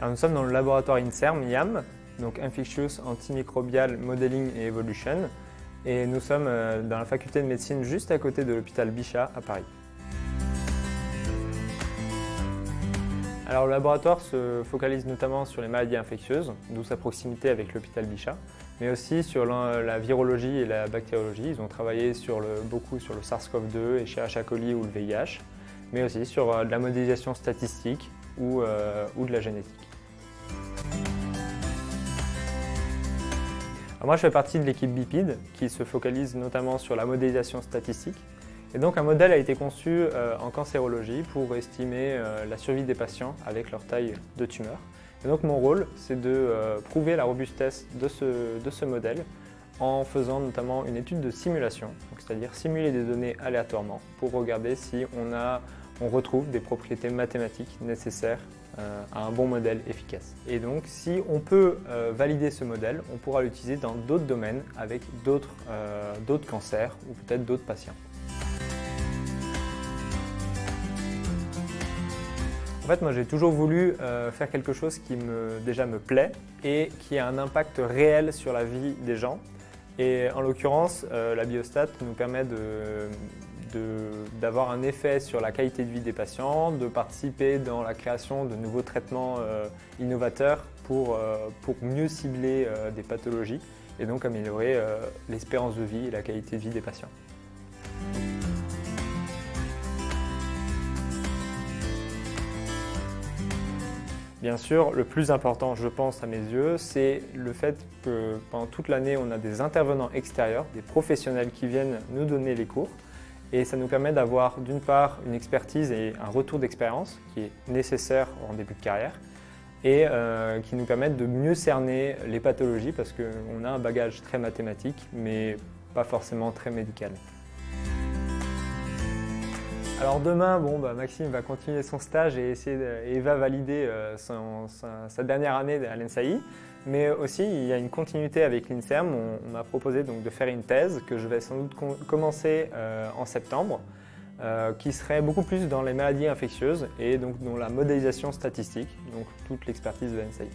Alors, nous sommes dans le laboratoire INSERM, IAM, donc Infectious Antimicrobial Modeling et Evolution, et nous sommes dans la faculté de médecine juste à côté de l'hôpital Bichat à Paris. Alors, le laboratoire se focalise notamment sur les maladies infectieuses, d'où sa proximité avec l'hôpital Bichat, mais aussi sur la virologie et la bactériologie. Ils ont travaillé beaucoup sur le SARS-CoV-2, Escherichia coli ou le VIH, mais aussi sur de la modélisation statistique ou de la génétique. Alors moi, je fais partie de l'équipe BIPID qui se focalise notamment sur la modélisation statistique. Et donc un modèle a été conçu en cancérologie pour estimer la survie des patients avec leur taille de tumeur. Et donc mon rôle, c'est de prouver la robustesse de ce modèle en faisant notamment une étude de simulation, c'est-à-dire simuler des données aléatoirement pour regarder si on retrouve des propriétés mathématiques nécessaires à un bon modèle efficace. Et donc si on peut valider ce modèle, on pourra l'utiliser dans d'autres domaines avec d'autres cancers ou peut-être d'autres patients. En fait, moi j'ai toujours voulu faire quelque chose qui déjà me plaît et qui a un impact réel sur la vie des gens. Et en l'occurrence, la biostat nous permet d'avoir un effet sur la qualité de vie des patients, de participer dans la création de nouveaux traitements innovateurs pour mieux cibler des pathologies et donc améliorer l'espérance de vie et la qualité de vie des patients. Bien sûr, le plus important, je pense, à mes yeux, c'est le fait que pendant toute l'année, on a des intervenants extérieurs, des professionnels qui viennent nous donner les cours. Et ça nous permet d'avoir d'une part une expertise et un retour d'expérience qui est nécessaire en début de carrière et qui nous permettent de mieux cerner les pathologies parce qu'on a un bagage très mathématique mais pas forcément très médical. Alors demain, Maxime va continuer son stage et va valider sa dernière année à l'ENSAI. Mais aussi, il y a une continuité avec l'INSERM. On m'a proposé donc de faire une thèse que je vais sans doute commencer en septembre, qui serait beaucoup plus dans les maladies infectieuses et donc dans la modélisation statistique, donc toute l'expertise de l'ENSAI.